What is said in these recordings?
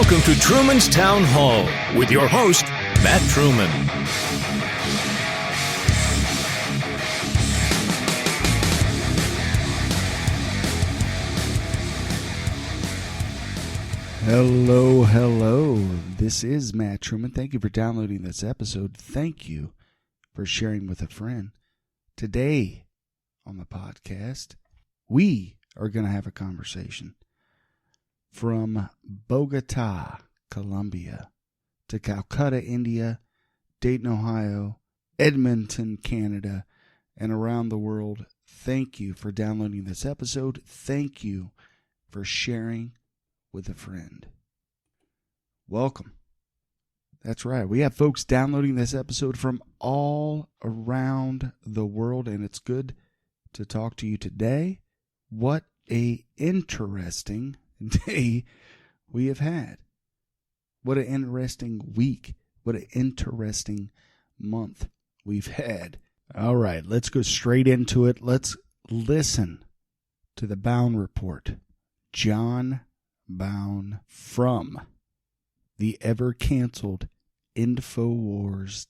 Welcome to Truman's Town Hall with your host, Matt Truman. Hello. This is Matt Truman. Thank you for downloading this episode. Thank you for sharing with a friend. Today on the podcast, we are going to have a conversation from Bogota, Colombia, to Calcutta, India, Dayton, Ohio, Edmonton, Canada, and around the world. Thank you for downloading this episode. Thank you for sharing with a friend. Welcome. That's right. We have folks downloading this episode from all around the world, and it's good to talk to you today. What a interesting day we have had. What an interesting week. What an interesting month we've had. All right, let's go straight into it. Let's listen to the Bound Report. John Bound from the ever-canceled Infowars.com.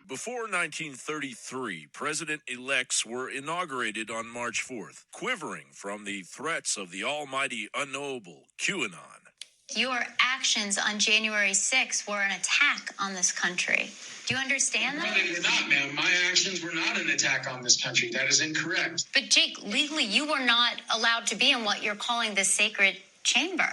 Before 1933, president-elects were inaugurated on March 4th, quivering from the threats of the almighty unknowable QAnon. Your actions on January 6th were an attack on this country. Do you understand that? No, they were not, ma'am. My actions were not an attack on this country. That is incorrect. But Jake, legally, you were not allowed to be in what you're calling the sacred chamber.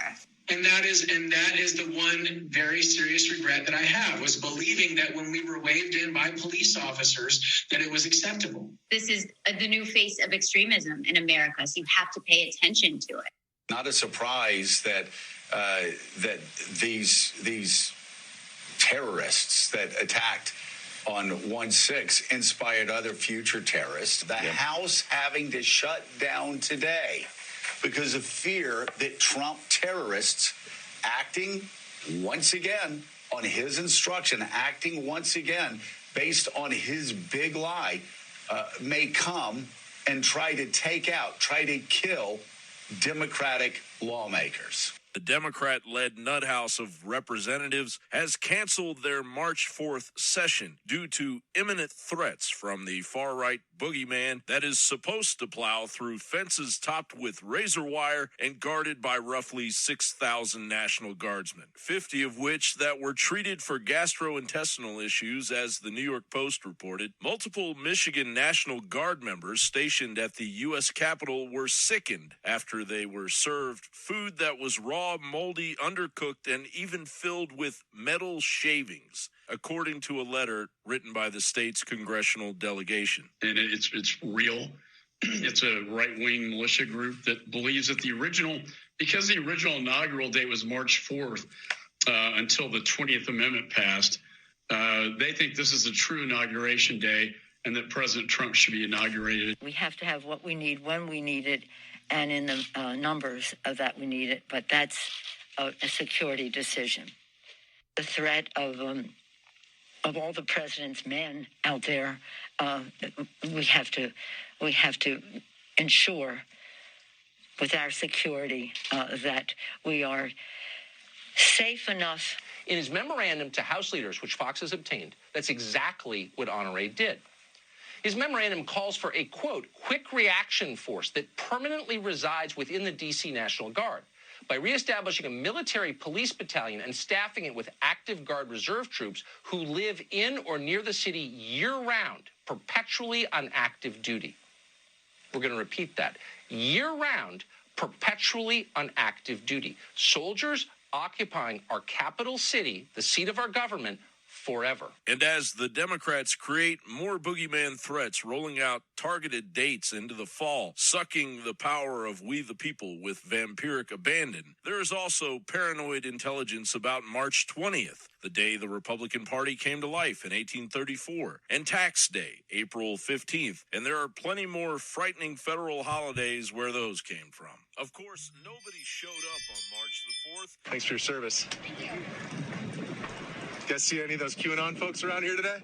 And that is the one very serious regret that I have, was believing that when we were waved in by police officers, that it was acceptable. This is the new face of extremism in America, so you have to pay attention to it. Not a surprise that these terrorists that attacked on 1/6 inspired other future terrorists. The House having to shut down today because of fear that Trump terrorists acting once again on his instruction, acting once again based on his big lie, may come and try to kill Democratic lawmakers. The Democrat-led Nut House of Representatives has canceled their March 4th session due to imminent threats from the far-right boogeyman that is supposed to plow through fences topped with razor wire and guarded by roughly 6,000 National Guardsmen, 50 of which that were treated for gastrointestinal issues, as the New York Post reported. Multiple Michigan National Guard members stationed at the U.S. Capitol were sickened after they were served food that was raw, moldy, undercooked, and even filled with metal shavings, according to a letter written by the state's congressional delegation. And it's real. It's a right-wing militia group that believes that because the original inaugural date was March 4th until the 20th Amendment passed, they think this is a true inauguration day and that President Trump should be inaugurated. We have to have what we need when we need it and in the numbers that we need it, but that's a security decision. The threat of all the president's men out there, we have to ensure with our security that we are safe enough. In his memorandum to House leaders, which Fox has obtained, that's exactly what Honore did. His memorandum calls for a, quote, quick reaction force that permanently resides within the D.C. National Guard by reestablishing a military police battalion and staffing it with active Guard reserve troops who live in or near the city year-round, perpetually on active duty. We're going to repeat that. Year-round, perpetually on active duty. Soldiers occupying our capital city, the seat of our government, forever. And as the Democrats create more boogeyman threats, rolling out targeted dates into the fall, sucking the power of we the people with vampiric abandon, there is also paranoid intelligence about March 20th, the day the Republican Party came to life in 1834, and Tax Day, April 15th, and there are plenty more frightening federal holidays where those came from. Of course, nobody showed up on March the 4th. Thanks for your service. You guys see any of those QAnon folks around here today?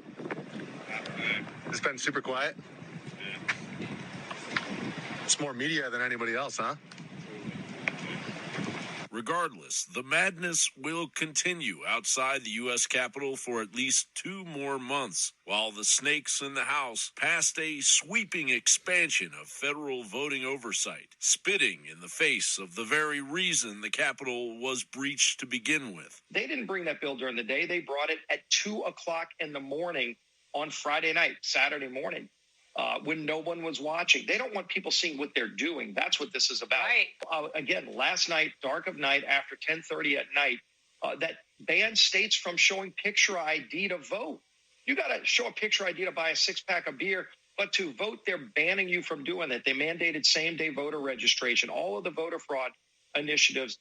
It's been super quiet. It's more media than anybody else, huh? Regardless, the madness will continue outside the U.S. Capitol for at least 2 more months, while the snakes in the House passed a sweeping expansion of federal voting oversight, spitting in the face of the very reason the Capitol was breached to begin with. They didn't bring that bill during the day. They brought it at 2 o'clock in the morning on Friday night, Saturday morning, when no one was watching. They don't want people seeing what they're doing. That's what this is about. Right. Again, last night, dark of night, after 10:30 at night, that banned states from showing picture ID to vote. You got to show a picture ID to buy a 6-pack of beer, but to vote, they're banning you from doing that. They mandated same-day voter registration. All of the voter fraud initiatives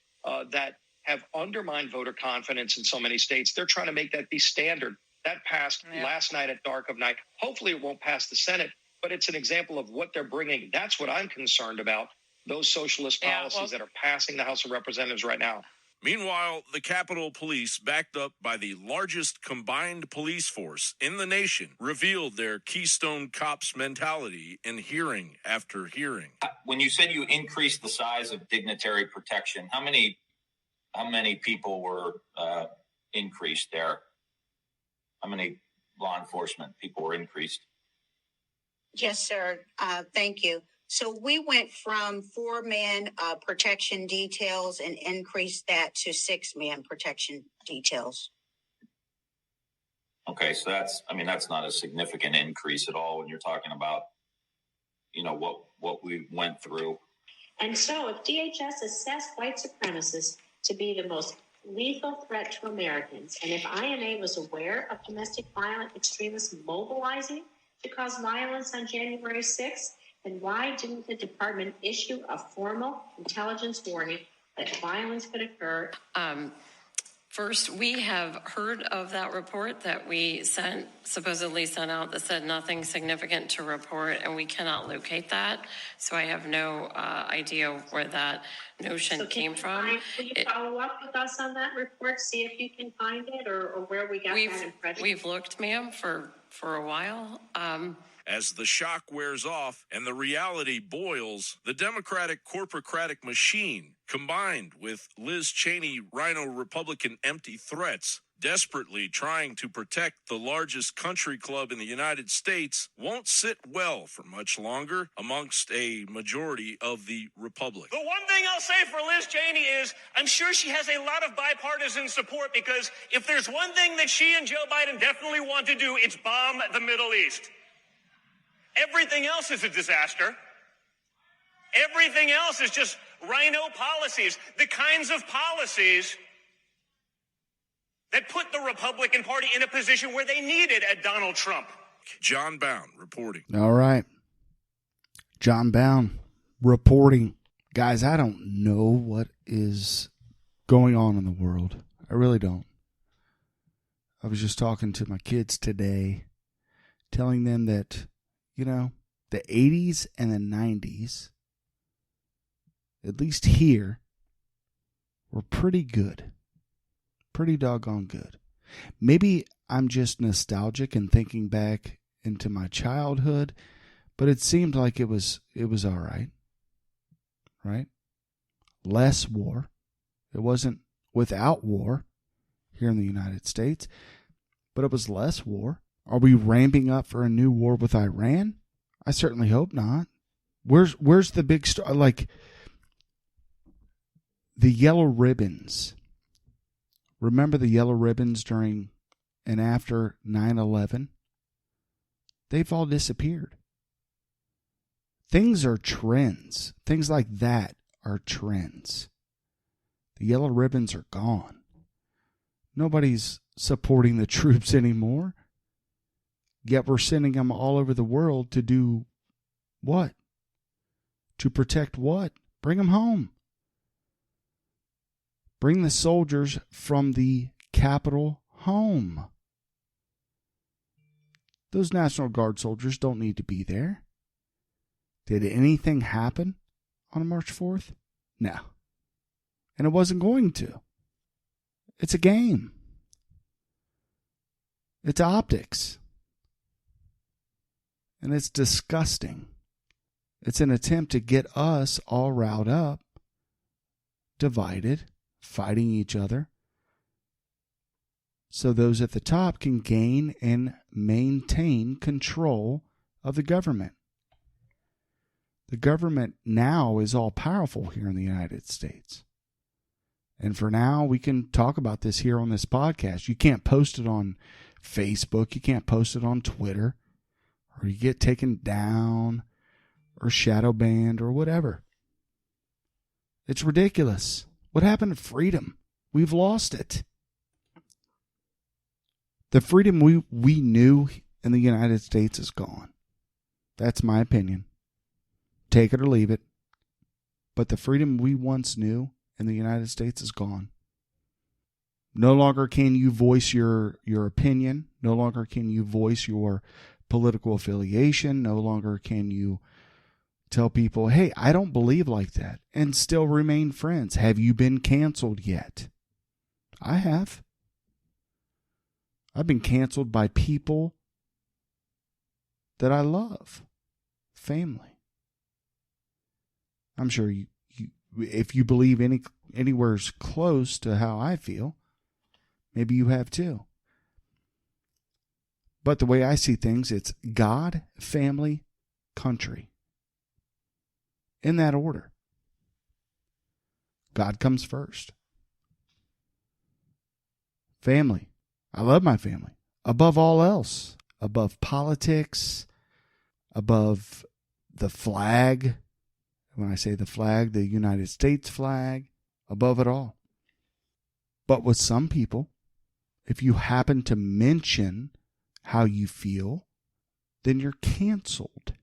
that have undermined voter confidence in so many states, they're trying to make that be standard. That passed last night at dark of night. Hopefully it won't pass the Senate, but it's an example of what they're bringing. That's what I'm concerned about, those socialist policies that are passing the House of Representatives right now. Meanwhile, the Capitol Police, backed up by the largest combined police force in the nation, revealed their Keystone Cops mentality in hearing after hearing. When you said you increased the size of dignitary protection, how many people were increased there? How many law enforcement people were increased? Yes, sir. Thank you. So we went from 4-man protection details and increased that to 6-man protection details. Okay, so that's not a significant increase at all when you're talking about, what we went through. And so if DHS assessed white supremacists to be the most lethal threat to Americans, and if INA was aware of domestic violent extremists mobilizing to cause violence on January 6th, then why didn't the department issue a formal intelligence warning that violence could occur? First, we have heard of that report that we supposedly sent out that said nothing significant to report, and we cannot locate that. So I have no idea where that notion came from. Will you follow up with us on that report, see if you can find it or where we got that impression? We've looked, ma'am, for a while. As the shock wears off and the reality boils, the Democratic corporocratic machine, combined with Liz Cheney Rhino Republican empty threats, desperately trying to protect the largest country club in the United States, won't sit well for much longer amongst a majority of the Republic. The one thing I'll say for Liz Cheney is I'm sure she has a lot of bipartisan support, because if there's one thing that she and Joe Biden definitely want to do, it's bomb the Middle East. Everything else is a disaster. Everything else is just rhino policies, the kinds of policies that put the Republican Party in a position where they needed a Donald Trump. John Bound reporting. All right. John Bound reporting. Guys, I don't know what is going on in the world. I really don't. I was just talking to my kids today, telling them that, the 80s and the 90s, at least here, were pretty good. Pretty doggone good. Maybe I'm just nostalgic and thinking back into my childhood, but it seemed like it was all right. Right? Less war. It wasn't without war here in the United States, but it was less war. Are we ramping up for a new war with Iran? I certainly hope not. Where's the big story? Like the yellow ribbons. Remember the yellow ribbons during and after 9/11? They've all disappeared. Things are trends. Things like that are trends. The yellow ribbons are gone. Nobody's supporting the troops anymore. Yet we're sending them all over the world to do what? To protect what? Bring them home. Bring the soldiers from the Capitol home. Those National Guard soldiers don't need to be there. Did anything happen on March 4th? No. And it wasn't going to. It's a game. It's optics. And it's disgusting. It's an attempt to get us all riled up, divided, fighting each other, so those at the top can gain and maintain control of the government. The government now is all powerful here in the United States. And for now, we can talk about this here on this podcast. You can't post it on Facebook. You can't post it on Twitter. Or you get taken down or shadow banned or whatever. It's ridiculous. What happened to freedom? We've lost it. The freedom we knew in the United States is gone. That's my opinion. Take it or leave it. But the freedom we once knew in the United States is gone. No longer can you voice your opinion. No longer can you voice your political affiliation. No longer can you tell people, hey, I don't believe like that, and still remain friends. Have you been canceled yet? I have. I've been canceled by people that I love. Family. I'm sure you if you believe anywhere's close to how I feel, maybe you have too. But the way I see things, it's God, family, country. In that order. God comes first. Family. I love my family. Above all else. Above politics. Above the flag. When I say the flag, the United States flag. Above it all. But with some people, if you happen to mention how you feel, then you're canceled.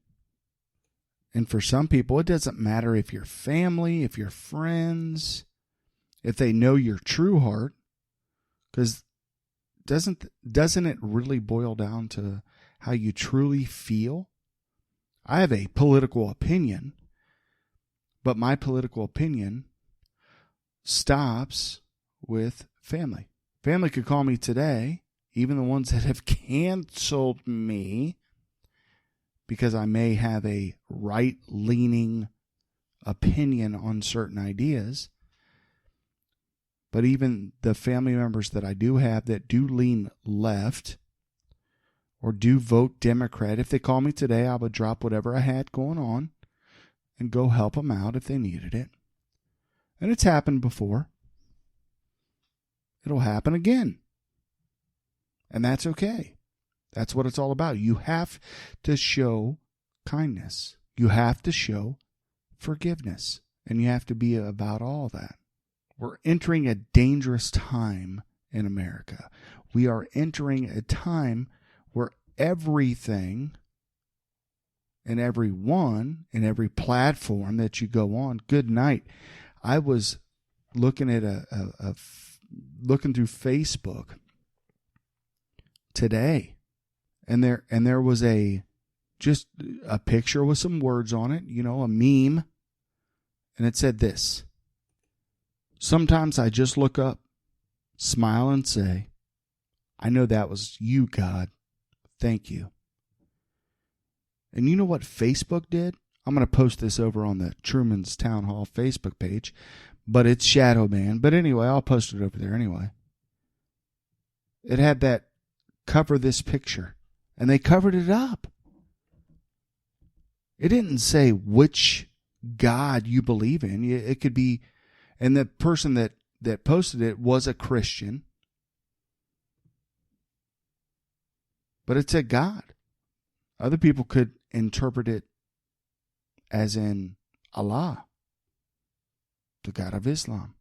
And for some people, it doesn't matter if you're family, if you're friends, if they know your true heart, because doesn't it really boil down to how you truly feel? I have a political opinion, but my political opinion stops with family. Family could call me today, even the ones that have canceled me, because I may have a right-leaning opinion on certain ideas. But even the family members that I do have that do lean left or do vote Democrat, if they call me today, I would drop whatever I had going on and go help them out if they needed it. And it's happened before. It'll happen again. And that's okay. That's what it's all about. You have to show kindness. You have to show forgiveness. And you have to be about all that. We're entering a dangerous time in America. We are entering a time where everything and everyone and every platform that you go on, good night. I was looking at looking through Facebook today. And there was just a picture with some words on it, a meme. And it said this: sometimes I just look up, smile, and say, I know that was you, God. Thank you. And you know what Facebook did? I'm going to post this over on the Truman's Town Hall Facebook page, but it's shadow banned. But anyway, I'll post it over there anyway. It had that cover this picture. And they covered it up. It didn't say which God you believe in. It could be, and the person that posted it was a Christian. But it said God. Other people could interpret it as in Allah, the God of Islam.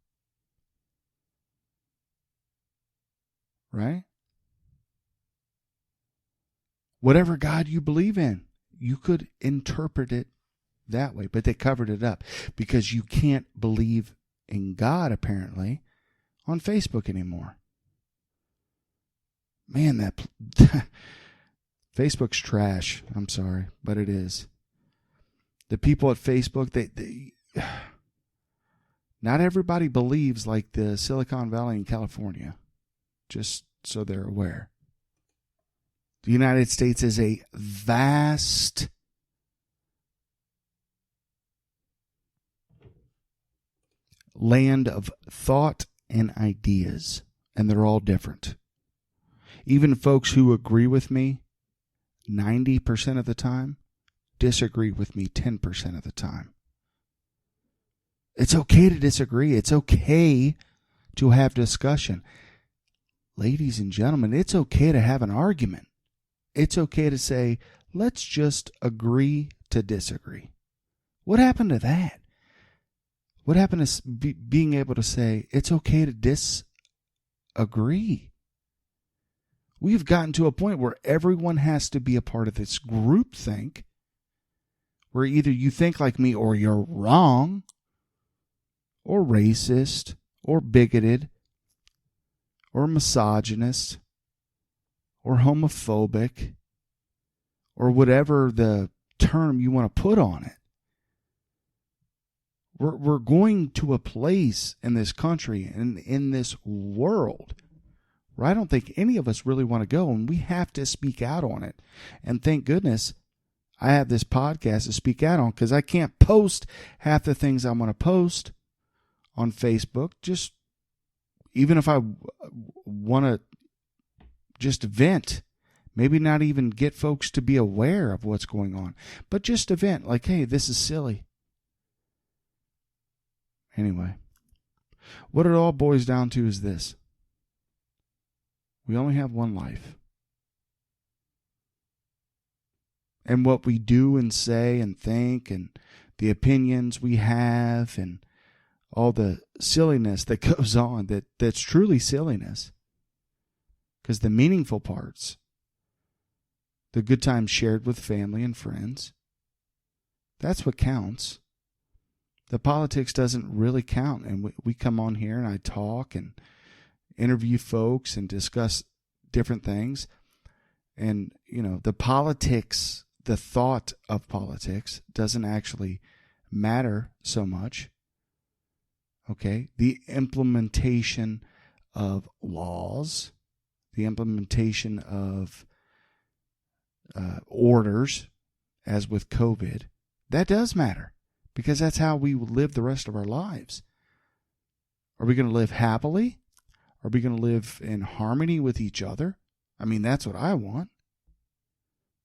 Right? Whatever God you believe in, you could interpret it that way. But they covered it up because you can't believe in God, apparently, on Facebook anymore. Man, that Facebook's trash. I'm sorry, but it is. The people at Facebook, they not everybody believes like the Silicon Valley in California, just so they're aware. The United States is a vast land of thought and ideas, and they're all different. Even folks who agree with me 90% of the time disagree with me 10% of the time. It's okay to disagree. It's okay to have discussion. Ladies and gentlemen, it's okay to have an argument. It's okay to say, let's just agree to disagree. What happened to that? What happened to being able to say, it's okay to disagree? We've gotten to a point where everyone has to be a part of this groupthink, where either you think like me or you're wrong, or racist, or bigoted, or misogynist, or homophobic, or whatever the term you want to put on it. We're going to a place in this country and in this world where I don't think any of us really want to go, and we have to speak out on it. And thank goodness I have this podcast to speak out on, because I can't post half the things I'm going to post on Facebook. Just even if I want to just vent, maybe not even get folks to be aware of what's going on, but just a vent like, hey, this is silly. Anyway, what it all boils down to is this. We only have one life. And what we do and say and think, and the opinions we have, and all the silliness that goes on, that's truly silliness. Because the meaningful parts, the good times shared with family and friends, that's what counts. The politics doesn't really count. And we come on here and I talk and interview folks and discuss different things. And, the politics, the thought of politics doesn't actually matter so much. Okay? The implementation of laws, the implementation of orders, as with COVID, that does matter, because that's how we will live the rest of our lives. Are we going to live happily? Are we going to live in harmony with each other? I mean, that's what I want.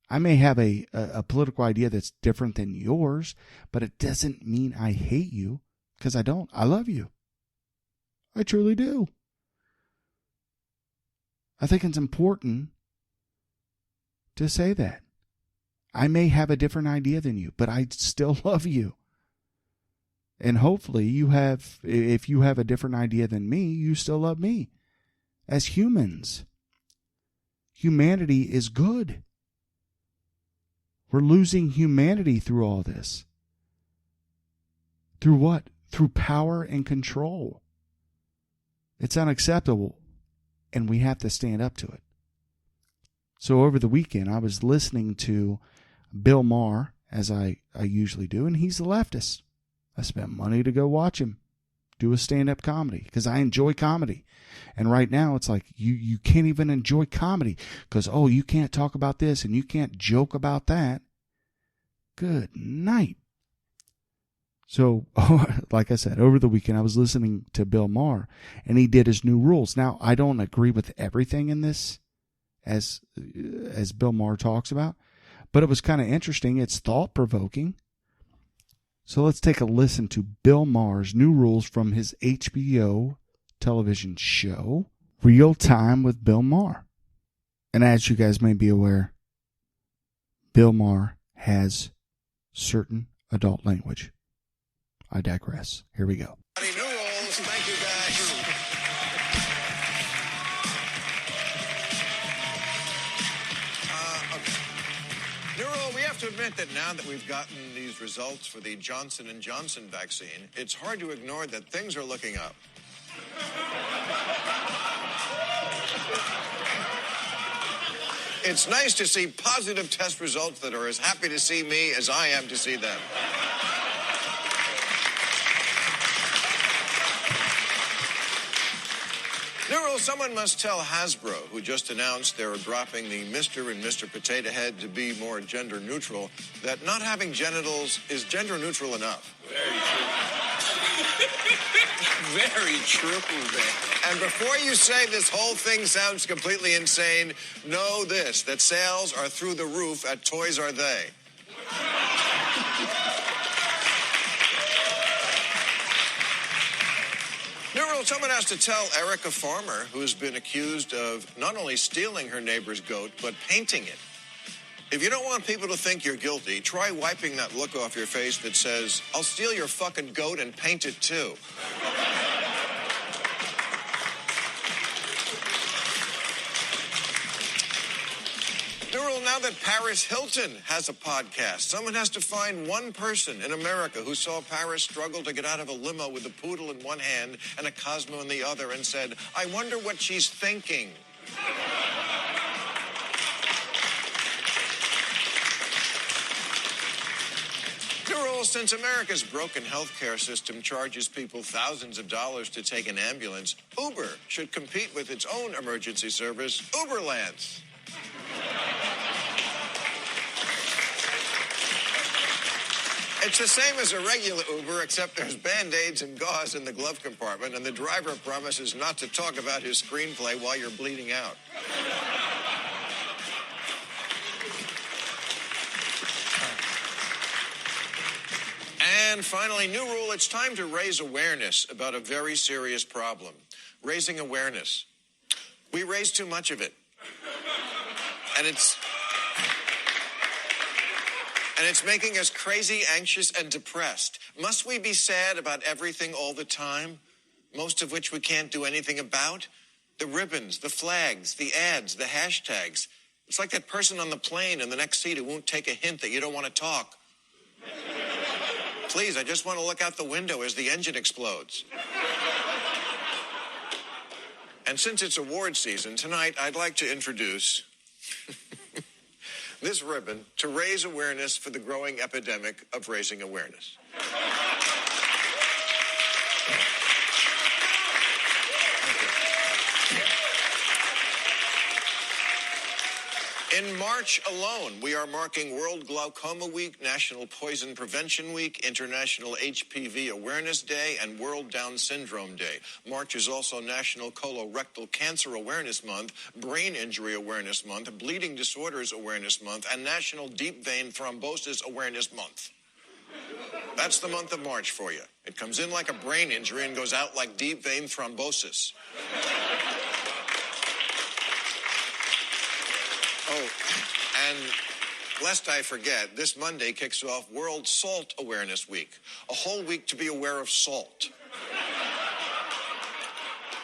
I may have a political idea that's different than yours, but it doesn't mean I hate you, because I don't. I love you. I truly do. I think it's important to say that. I may have a different idea than you, but I still love you. And hopefully if you have a different idea than me, you still love me. As humans, humanity is good. We're losing humanity through all this. Through what? Through power and control. It's unacceptable, and we have to stand up to it. So over the weekend, I was listening to Bill Maher, as I usually do, and he's a leftist. I spent money to go watch him do a stand-up comedy because I enjoy comedy. And right now it's like you can't even enjoy comedy because, you can't talk about this and you can't joke about that. Good night. So, like I said, over the weekend I was listening to Bill Maher, and he did his new rules. Now, I don't agree with everything in this as Bill Maher talks about, but it was kind of interesting. It's thought-provoking. So let's take a listen to Bill Maher's new rules from his HBO television show, Real Time with Bill Maher. And as you guys may be aware, Bill Maher has certain adult language. I digress. Here we go. New rules. Thank you, guys. Okay. New rule, we have to admit that now that we've gotten these results for the Johnson & Johnson vaccine, it's hard to ignore that things are looking up. It's nice to see positive test results that are as happy to see me as I am to see them. New rule, someone must tell Hasbro, who just announced they're dropping the Mr. and Mr. Potato Head to be more gender neutral, that not having genitals is gender neutral enough. Very true. very true, man. And before you say this whole thing sounds completely insane, know this, that sales are through the roof at Toys R They. Newell, someone has to tell Erica Farmer, who's been accused of not only stealing her neighbor's goat, but painting it. If you don't want people to think you're guilty, try wiping that look off your face that says, I'll steal your fucking goat and paint it too. Newell, now that Paris Hilton has a podcast, someone has to find one person in America who saw Paris struggle to get out of a limo with a poodle in one hand and a Cosmo in the other and said, I wonder what she's thinking. Newell, since America's broken healthcare system charges people thousands of dollars to take an ambulance, Uber should compete with its own emergency service, Uberlance. It's the same as a regular Uber, except there's Band-Aids and gauze in the glove compartment, and the driver promises not to talk about his screenplay while you're bleeding out. And finally, new rule, it's time to raise awareness about a very serious problem. Raising awareness. We raise too much of it. And it's making us crazy, anxious, and depressed. Must we be sad about everything all the time? Most of which we can't do anything about? The ribbons, the flags, the ads, the hashtags. It's like that person on the plane in the next seat who won't take a hint that you don't want to talk. Please, I just want to look out the window as the engine explodes. And since it's award season, tonight I'd like to introduce this ribbon to raise awareness for the growing epidemic of raising awareness. In March alone, we are marking World Glaucoma Week, National Poison Prevention Week, International HPV Awareness Day, and World Down Syndrome Day. March is also National Colorectal Cancer Awareness Month, Brain Injury Awareness Month, Bleeding Disorders Awareness Month, and National Deep Vein Thrombosis Awareness Month. That's the month of March for you. It comes in like a brain injury and goes out like deep vein thrombosis. Oh, and lest I forget, this Monday kicks off World Salt Awareness Week, a whole week to be aware of salt.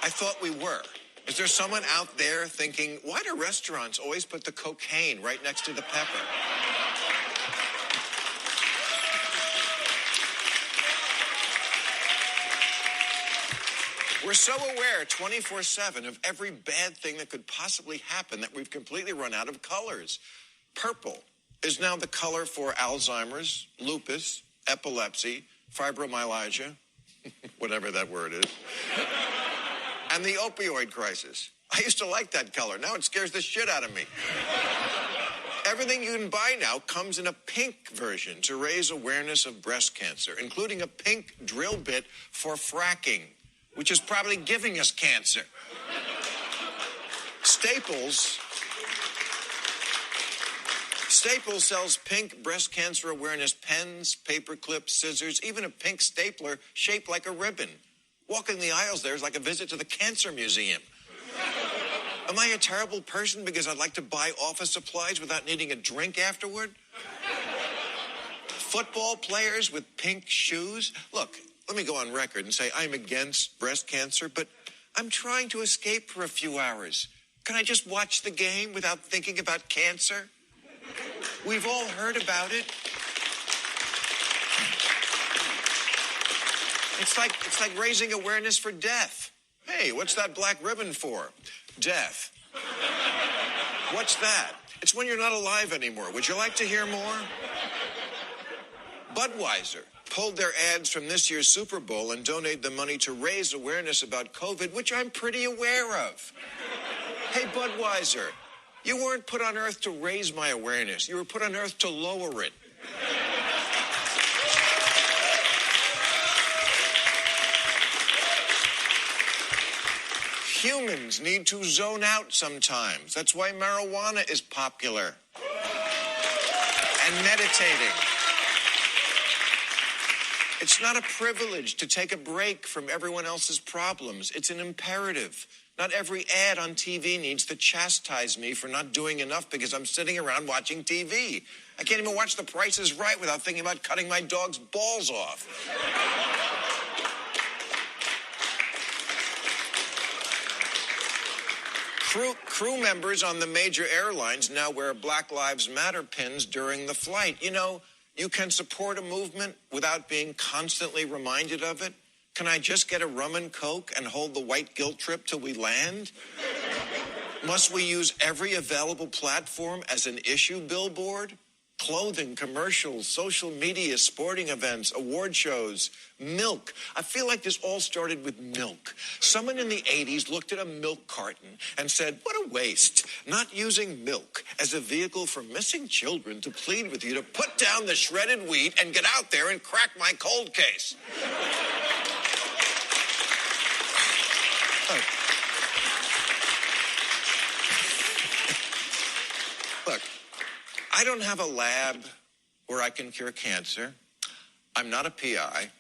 I thought we were. Is there someone out there thinking, why do restaurants always put the cocaine right next to the pepper? We're so aware 24/7 of every bad thing that could possibly happen that we've completely run out of colors. Purple is now the color for Alzheimer's, lupus, epilepsy, fibromyalgia, whatever that word is, and the opioid crisis. I used to like that color. Now it scares the shit out of me. Everything you can buy now comes in a pink version to raise awareness of breast cancer, including a pink drill bit for fracking, which is probably giving us cancer. Staples sells pink breast cancer awareness pens, paper clips, scissors, even a pink stapler shaped like a ribbon. Walking the aisles there is like a visit to the Cancer Museum. Am I a terrible person because I'd like to buy office supplies without needing a drink afterward? Football players with pink shoes? Look, let me go on record and say I'm against breast cancer, but I'm trying to escape for a few hours. Can I just watch the game without thinking about cancer? We've all heard about it. It's like raising awareness for death. Hey, what's that black ribbon for? Death. What's that? It's when you're not alive anymore. Would you like to hear more? Budweiser pulled their ads from this year's Super Bowl and donated the money to raise awareness about COVID, which I'm pretty aware of. Hey, Budweiser, you weren't put on earth to raise my awareness. You were put on earth to lower it. Humans need to zone out sometimes. That's why marijuana is popular. And meditating. It's not a privilege to take a break from everyone else's problems. It's an imperative. Not every ad on TV needs to chastise me for not doing enough because I'm sitting around watching TV. I can't even watch The Price is Right without thinking about cutting my dog's balls off. Crew members on the major airlines now wear Black Lives Matter pins during the flight. You know, you can support a movement without being constantly reminded of it. Can I just get a rum and coke and hold the white guilt trip till we land? Must we use every available platform as an issue billboard? Clothing, commercials, social media, sporting events, award shows, milk. I feel like this all started with milk. Someone in the 80s looked at a milk carton and said, what a waste, not using milk as a vehicle for missing children to plead with you to put down the shredded wheat and get out there and crack my cold case. Look, I don't have a lab where I can cure cancer. I'm not a PI.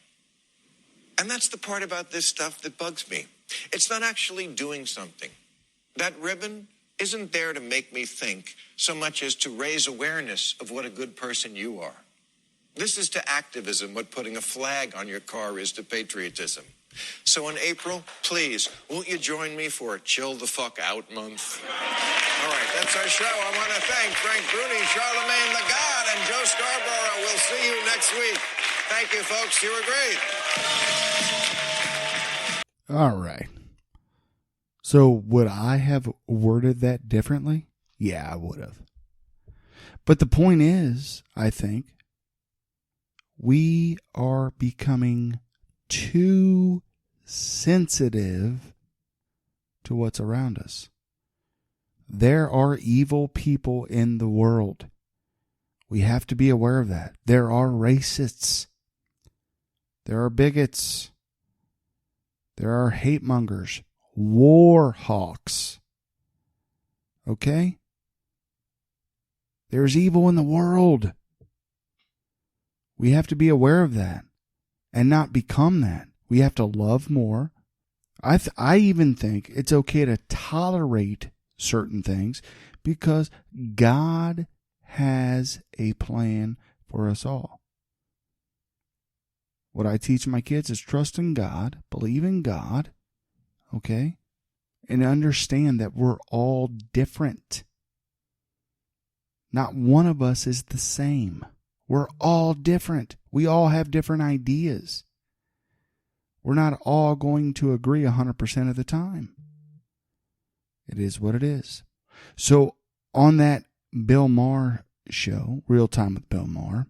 And that's the part about this stuff that bugs me. It's not actually doing something. That ribbon isn't there to make me think so much as to raise awareness of what a good person you are. This is to activism what putting a flag on your car is to patriotism. So in April, please, won't you join me for Chill the Fuck Out month? All right, that's our show. I want to thank Frank Bruni, Charlemagne the God, and Joe Scarborough. We'll see you next week. Thank you, folks. You were great. All right. So would I have worded that differently? Yeah, I would have. But the point is, I think, we are becoming too sensitive to what's around us. There are evil people in the world. We have to be aware of that. There are racists. There are bigots. There are hate mongers. War hawks. Okay? There's evil in the world. We have to be aware of that and not become that. We have to love more. I even think it's okay to tolerate certain things because God has a plan for us all. What I teach my kids is trust in God, believe in God, okay? And understand that we're all different. Not one of us is the same. We're all different. We all have different ideas. We're not all going to agree 100% of the time. It is what it is. So on that Bill Maher show, Real Time with Bill Maher,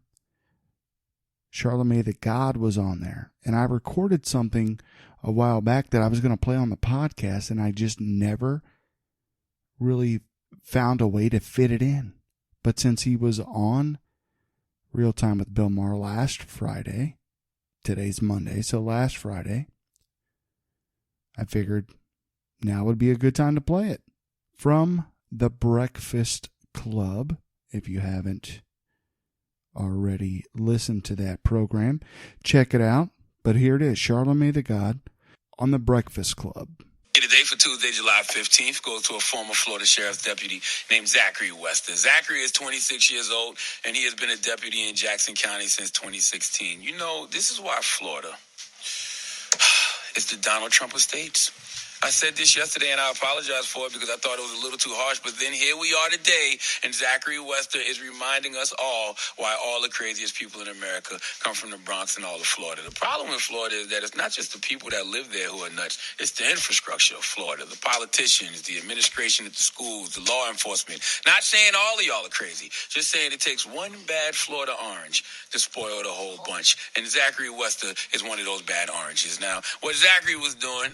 Charlemagne the God was on there. And I recorded something a while back that I was going to play on the podcast, and I just never really found a way to fit it in. But since he was on Real Time with Bill Maher last Friday, today's Monday, so last Friday, I figured now would be a good time to play it. From The Breakfast Club, if you haven't already listened to that program, check it out. But here it is, Charlemagne the God on The Breakfast Club. Today for Tuesday, July 15th, goes to a former Florida Sheriff's deputy named Zachary Wester. Zachary is 26 years old, and he has been a deputy in Jackson County since 2016. You know, this is why Florida is the Donald Trump of states. I said this yesterday, and I apologize for it because I thought it was a little too harsh, but then here we are today, and Zachary Wester is reminding us all why all the craziest people in America come from the Bronx and all of Florida. The problem with Florida is that it's not just the people that live there who are nuts, it's the infrastructure of Florida, the politicians, the administration at the schools, the law enforcement. Not saying all of y'all are crazy, just saying it takes one bad Florida orange to spoil the whole bunch, and Zachary Wester is one of those bad oranges. Now, what Zachary was doing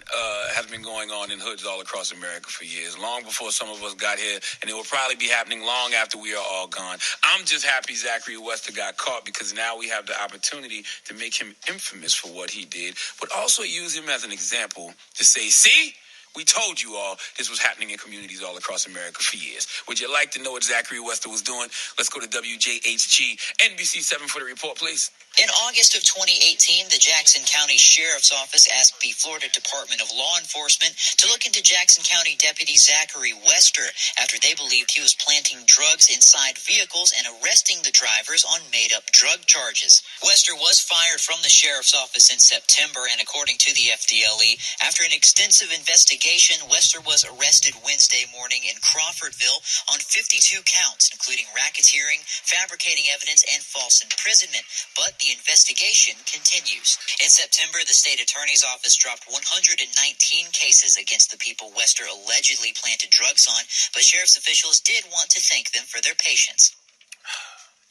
has been going on in hoods all across America for years, long before some of us got here, and it will probably be happening long after we are all gone. I'm just happy Zachary Wester got caught because now we have the opportunity to make him infamous for what he did, but also use him as an example to say, see, We told you all this was happening in communities all across America for years. Would you like to know what Zachary Wester was doing? Let's go to WJHG NBC 7 for the report, please. In August of 2018, the Jackson County Sheriff's Office asked the Florida Department of Law Enforcement to look into Jackson County Deputy Zachary Wester after they believed he was planting drugs inside vehicles and arresting the drivers on made-up drug charges. Wester was fired from the Sheriff's Office in September, and according to the FDLE, after an extensive investigation, Wester was arrested Wednesday morning in Crawfordville on 52 counts, including racketeering, fabricating evidence, and false imprisonment. But the investigation continues. In September, the state attorney's office dropped 119 cases against the people Wester allegedly planted drugs on, but sheriff's officials did want to thank them for their patience.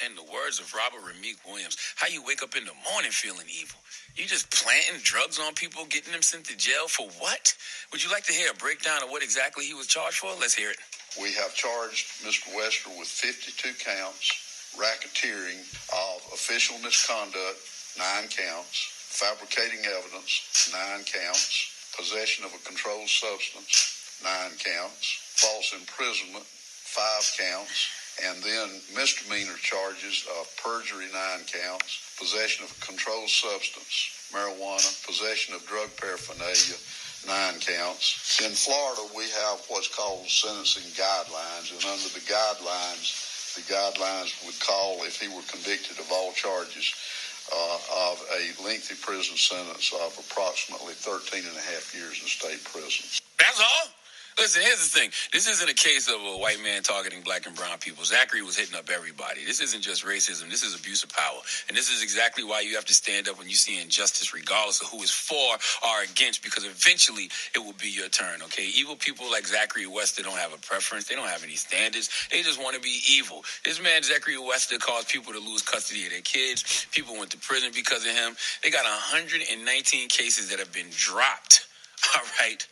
In the words of Robert Rameek Williams, how you wake up in the morning feeling evil? You just planting drugs on people, getting them sent to jail for what? Would you like to hear a breakdown of what exactly he was charged for? Let's hear it. We have charged Mr. Wester with 52 counts, racketeering of official misconduct, 9 counts, fabricating evidence, 9 counts, possession of a controlled substance, 9 counts, false imprisonment, 5 counts, and then misdemeanor charges of perjury, 9 counts, possession of a controlled substance, marijuana, possession of drug paraphernalia, 9 counts. In Florida, we have what's called sentencing guidelines, and under the guidelines would call, if he were convicted of all charges, of a lengthy prison sentence of approximately 13 and a half years in state prison. That's all? Listen, here's the thing. This isn't a case of a white man targeting black and brown people. Zachary was hitting up everybody. This isn't just racism. This is abuse of power. And this is exactly why you have to stand up when you see injustice, regardless of who is for or against, because eventually it will be your turn, okay? Evil people like Zachary Wester don't have a preference. They don't have any standards. They just want to be evil. This man, Zachary Wester, caused people to lose custody of their kids. People went to prison because of him. They got 119 cases that have been dropped, all right,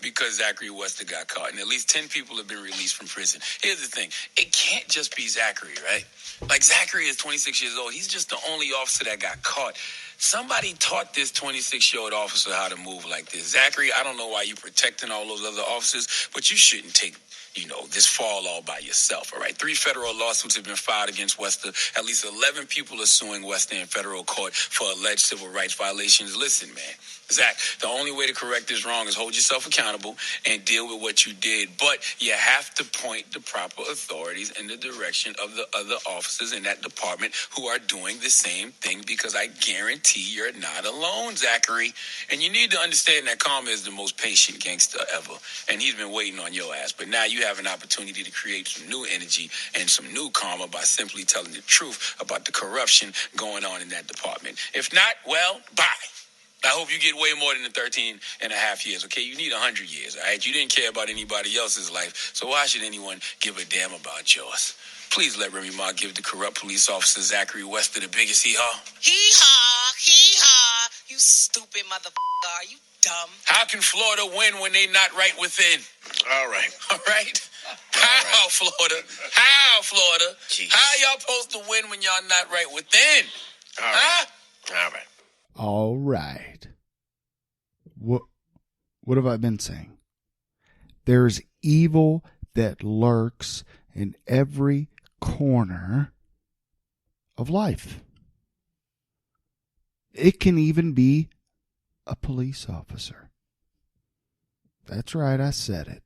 because Zachary Wester got caught. And at least 10 people have been released from prison. Here's the thing. It can't just be Zachary, right? Like, Zachary is 26 years old. He's just the only officer that got caught. Somebody taught this 26-year-old officer how to move like this. Zachary, I don't know why you're protecting all those other officers, but you shouldn't take, this fall all by yourself, all right? 3 federal lawsuits have been filed against Wester. At least 11 people are suing Wester in federal court for alleged civil rights violations. Listen, man, Zach, the only way to correct this wrong is hold yourself accountable and deal with what you did. But you have to point the proper authorities in the direction of the other officers in that department who are doing the same thing, because I guarantee you're not alone, Zachary. And you need to understand that Karma is the most patient gangster ever. And he's been waiting on your ass. But now you have an opportunity to create some new energy and some new karma by simply telling the truth about the corruption going on in that department. If not, well, bye. I hope you get way more than the 13 and a half years, okay? You need 100 years, all right? You didn't care about anybody else's life, so why should anyone give a damn about yours? Please let Remy Ma give the corrupt police officer Zachary Wester the biggest hee-haw. Hee-haw, hee-haw, you stupid motherfucker, are you dumb? How can Florida win when they not right within? All right. All right? How, Florida? How, Florida? Jeez. How y'all supposed to win when y'all not right within? All right. All right. All right. What have I been saying? There's evil that lurks in every corner of life. It can even be a police officer. That's right, I said it.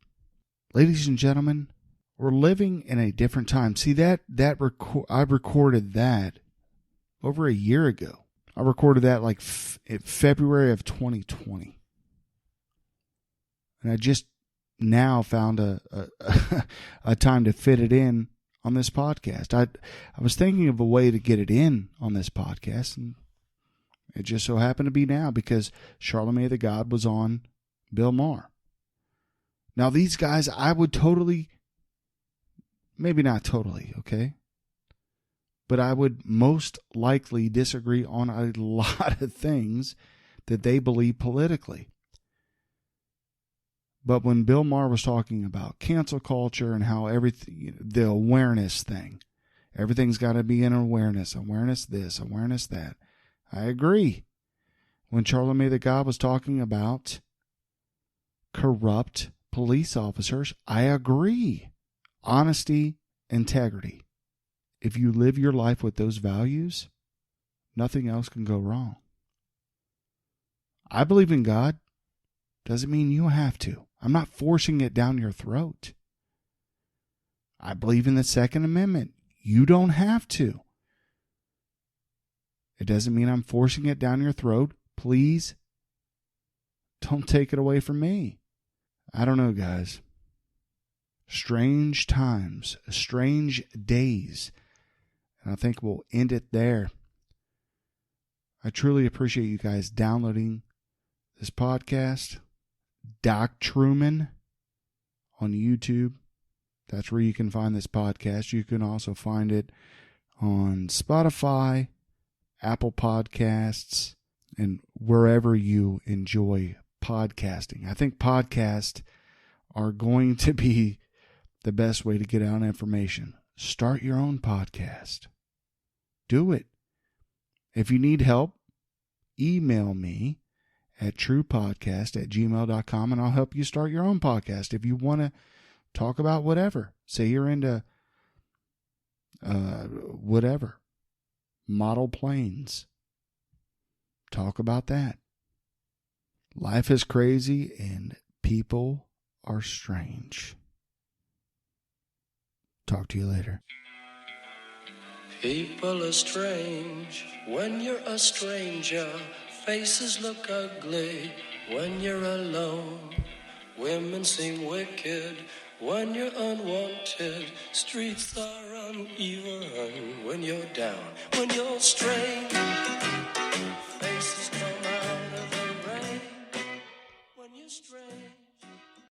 Ladies and gentlemen, we're living in a different time. See, I recorded that over a year ago. I recorded that like in February of 2020. And I just now found a time to fit it in on this podcast. I was thinking of a way to get it in on this podcast, and it just so happened to be now because Charlamagne the God was on Bill Maher. Now, these guys, I would totally, maybe not totally, okay? But I would most likely disagree on a lot of things that they believe politically. But when Bill Maher was talking about cancel culture and how everything, the awareness thing, everything's got to be in awareness this, awareness that, I agree. When Charlamagne the God was talking about corrupt police officers. I agree. Honesty, integrity. If you live your life with those values, nothing else can go wrong. I believe in God. Doesn't mean you have to. I'm not forcing it down your throat. I believe in the Second Amendment. You don't have to. It doesn't mean I'm forcing it down your throat. Please don't take it away from me. I don't know, guys. Strange times, strange days. And I think we'll end it there. I truly appreciate you guys downloading this podcast. Doc Truman on YouTube. That's where you can find this podcast. You can also find it on Spotify, Apple Podcasts, and wherever you enjoy podcasting. I think podcasts are going to be the best way to get out information. Start your own podcast. Do it. If you need help, email me at truepodcast@gmail.com and I'll help you start your own podcast. If you want to talk about whatever, say you're into whatever, model planes, talk about that. Life is crazy and people are strange. Talk to you later. People are strange when you're a stranger. Faces look ugly when you're alone. Women seem wicked when you're unwanted. Streets are uneven when you're down. When you're strange, faces come out of the rain. When you're strange.